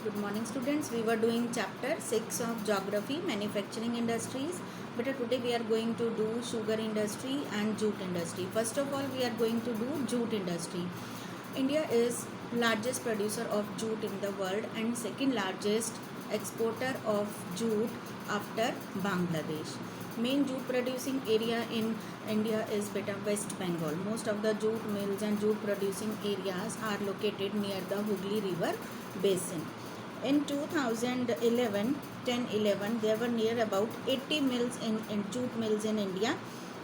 Good morning students. We were doing chapter 6 of geography, manufacturing industries. But today we are going to do sugar industry and jute industry. First of all, we are going to do jute industry. India is largest producer of jute in the world and second largest exporter of jute after Bangladesh. Main jute producing area in India is West Bengal. Most of the jute mills and jute producing areas are located near the Hooghly River basin. In 2011, 10-11, there were near about 80 mills in jute mills in India,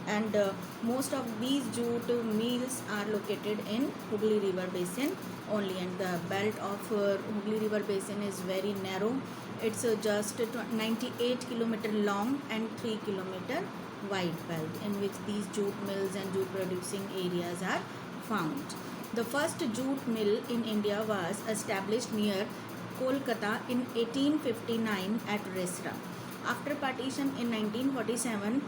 and most of these jute mills are located in Hooghly River basin only, and the belt of Hooghly River basin is very narrow. It's just 98 kilometer long and 3 kilometer wide belt in which these jute mills and jute producing areas are found. The first jute mill in India was established near Kolkata in 1859 at Resra. After partition in 1947,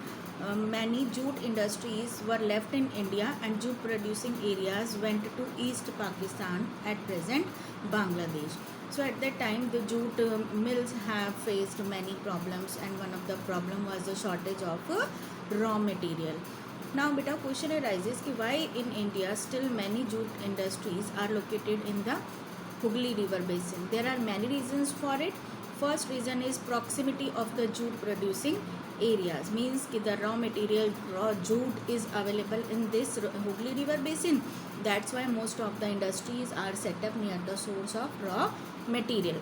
many jute industries were left in India and jute producing areas went to East Pakistan, at present Bangladesh. So at that time the jute mills have faced many problems, and one of the problem was the shortage of raw material. Now beta question arises ki why in India still many jute industries are located in the Hooghly River basin. There are many reasons for it. First reason is proximity of the jute producing areas, means ki the raw material, raw jute is available in this Hooghly River basin. That's why most of the industries are set up near the source of raw material.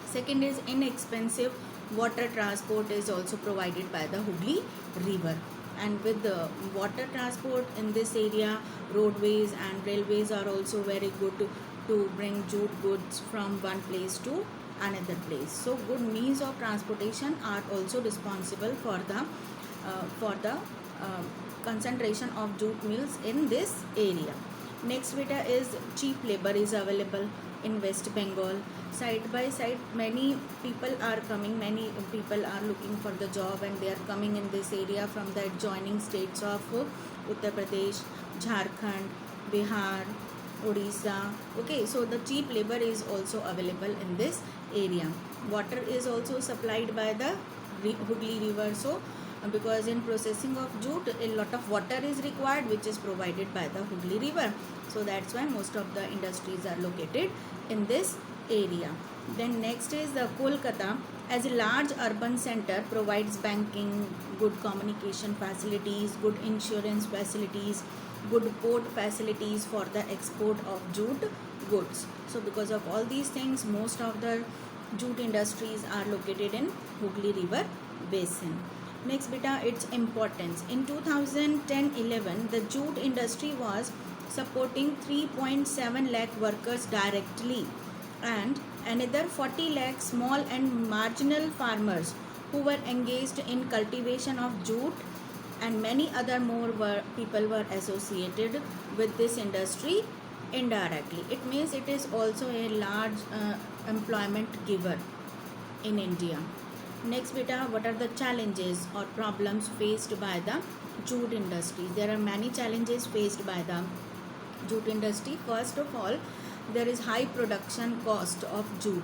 Second is inexpensive water transport is also provided by the Hooghly River, and with the water transport in this area, roadways and railways are also very good to bring jute goods from one place to another place. So good means of transportation are also responsible for the concentration of jute mills in this area. Next beta is cheap labor is available in West Bengal. Side by side many people are coming, many people are looking for the job, and they are coming in this area from the adjoining states of Uttar Pradesh, Jharkhand, Bihar, Odisha. Okay, so the cheap labor is also available in this area. Water is also supplied by the Hooghly River. So because in processing of jute a lot of water is required, which is provided by the Hooghly River. So that's why most of the industries are located in this area. Then next is the Kolkata as a large urban center provides banking, good communication facilities, good insurance facilities, good port facilities for the export of jute goods. So because of all these things, most of the jute industries are located in Hooghly River basin. Next beta, its importance. In 2010-11, the jute industry was supporting 3.7 lakh workers directly and another 40 lakh small and marginal farmers who were engaged in cultivation of jute, and many other more people were associated with this industry indirectly. It means it is also a large employment giver in India. Next beta, what are the challenges or problems faced by the jute industry? There are many challenges faced by the jute industry. First of all, there is high production cost of jute,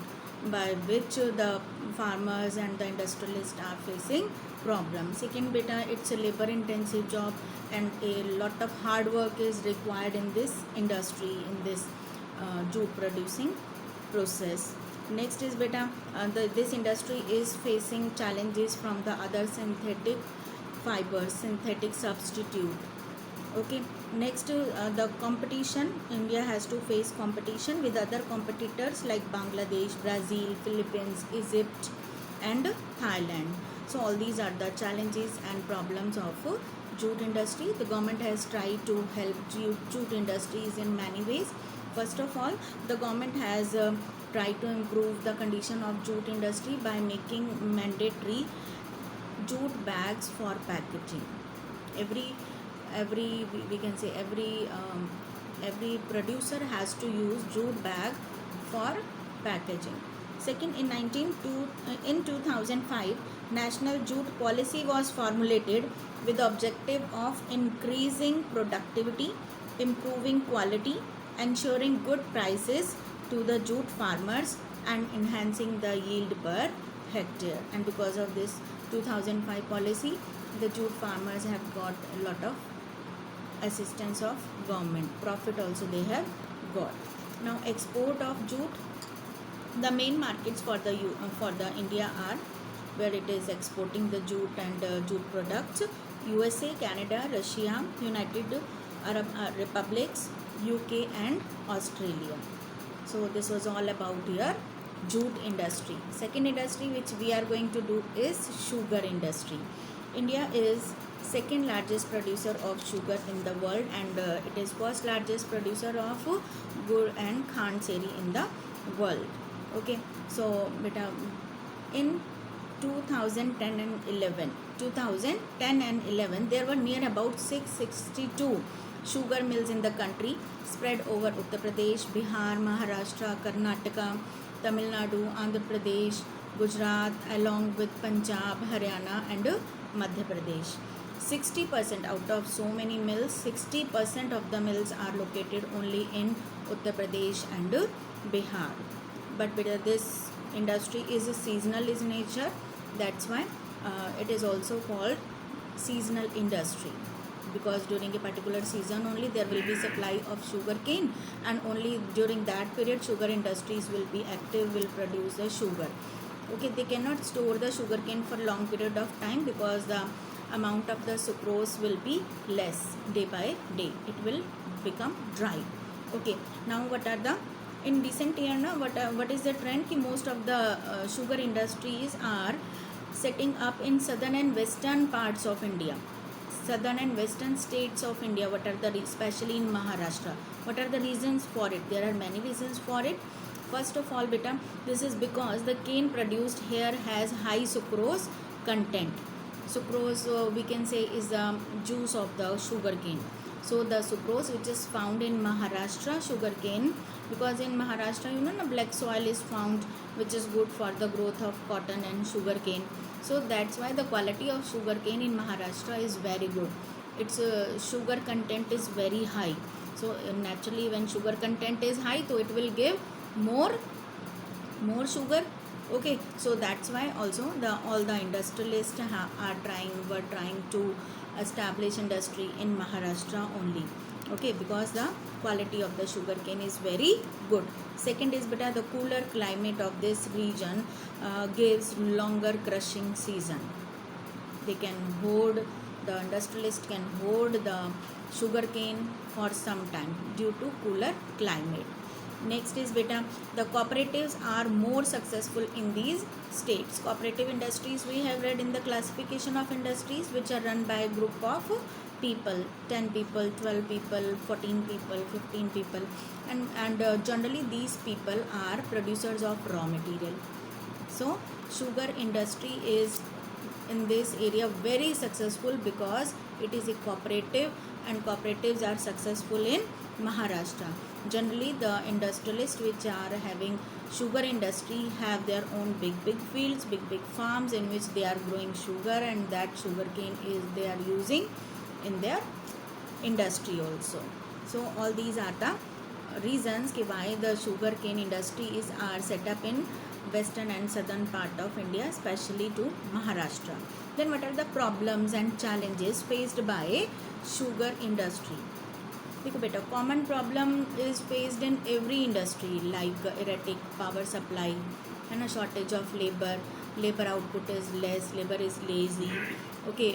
by which the farmers and the industrialists are facing problems. Second beta, it's a labor intensive job and a lot of hard work is required in this industry, in this jute producing process. Next is beta, this industry is facing challenges from the other synthetic fibers, synthetic substitute. Okay, next the competition. India has to face competition with other competitors like Bangladesh, Brazil, Philippines, Egypt and Thailand. So all these are the challenges and problems of jute industry. The government has tried to help jute industries in many ways. First of all, the government has tried to improve the condition of jute industry by making mandatory jute bags for packaging. Every we can say every producer has to use jute bag for packaging. Second, in 2005, national jute policy was formulated with the objective of increasing productivity, improving quality, ensuring good prices to the jute farmers and enhancing the yield per hectare. And because of this 2005 policy, the jute farmers have got a lot of assistance of government. Profit also they have got. Now export of jute, the main markets for the India are where it is exporting the jute and jute products: USA, Canada, Russia, United Arab Republics, UK and Australia. So this was all about your jute industry. Second industry which we are going to do is sugar industry. India is second largest producer of sugar in the world, and it is first largest producer of gur and khanseri in the world. Okay, so beta, in 2010 and 11 there were near about 662 sugar mills in the country, spread over Uttar Pradesh, Bihar, Maharashtra, Karnataka, Tamil Nadu, Andhra Pradesh, Gujarat, along with Punjab, Haryana and Madhya Pradesh. 60% out of so many mills, 60% of the mills are located only in Uttar Pradesh and Bihar. But this industry is seasonal in nature, that's why it is also called seasonal industry, because during a particular season only there will be supply of sugar cane, and only during that period sugar industries will be active, will produce the sugar. Okay, they cannot store the sugar cane for long period of time because the amount of the sucrose will be less day by day, it will become dry. Okay, now what are the, in recent year now, what is the trend ki most of the sugar industries are setting up in southern and western parts of India, southern and western states of India. What are the, especially in Maharashtra, what are the reasons for it? There are many reasons for it. First of all beta, this is because the cane produced here has high sucrose content. Sucrose we can say is the juice of the sugar cane. So the sucrose which is found in Maharashtra sugar cane, because in Maharashtra the black soil is found, which is good for the growth of cotton and sugar cane. So that's why the quality of sugar cane in Maharashtra is very good. Its sugar content is very high. So naturally when sugar content is high, so it will give more sugar. Okay, so that's why also all the industrialists were trying to establish industry in Maharashtra only. Okay, because the quality of the sugar cane is very good. Second is beta, the cooler climate of this region gives longer crushing season. They can hoard, the industrialist can hoard the sugar cane for some time due to cooler climate. Next is beta, the cooperatives are more successful in these states. Cooperative industries we have read in the classification of industries which are run by a group of people, 10 people, 12 people, 14 people, 15 people, and generally these people are producers of raw material. So sugar industry is in this area very successful because it is a cooperative, and cooperatives are successful in Maharashtra. Generally the industrialists which are having sugar industry have their own big fields, big farms in which they are growing sugar, and that sugar cane is they are using in their industry also. So all these are the reasons why the sugar cane industry are set up in western and southern part of India, especially to Maharashtra. Then what are the problems and challenges faced by sugar industry? देखो बेटा, common problem is faced in every industry, like erratic power supply है ना, shortage of labour output is less, labour is lazy. Okay,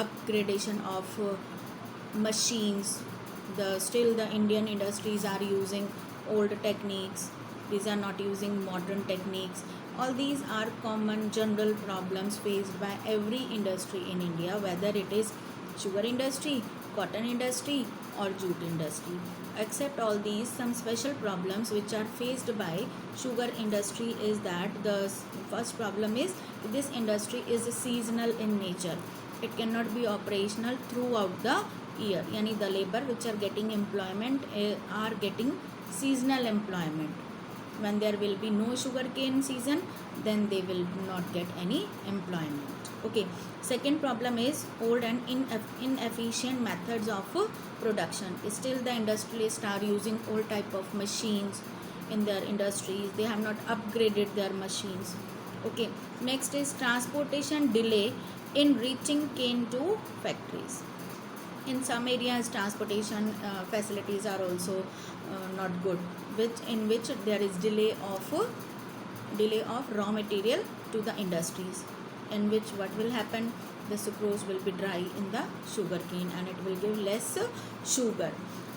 upgradation of machines, still the Indian industries are using old techniques, these are not using modern techniques. All these are common general problems faced by every industry in India, whether it is sugar industry, cotton industry or jute industry. Except all these, some special problems which are faced by sugar industry is that the first problem is this industry is seasonal in nature. It cannot be operational throughout the year. Yani the labor which are getting employment are getting seasonal employment. When there will be no sugarcane season, then they will not get any employment. Okay. Second problem is old and inefficient methods of production. Still the industrialists are using old type of machines, in their industries. They have not upgraded their machines. Okay, next is transportation delay in reaching cane to factories. In some areas transportation facilities are also not good, which there is delay of raw material to the industries, in which what will happen, the sucrose will be dry in the sugar cane and it will give less sugar.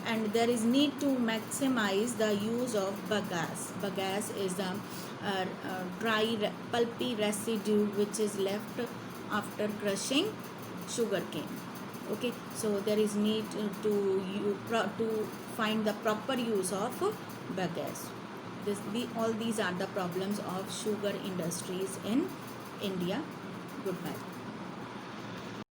And there is need to maximize the use of bagasse. Bagasse is the dry pulpy residue which is left after crushing sugar cane. Okay, so there is need to find the proper use of bagasse. All these are the problems of sugar industries in India. Goodbye.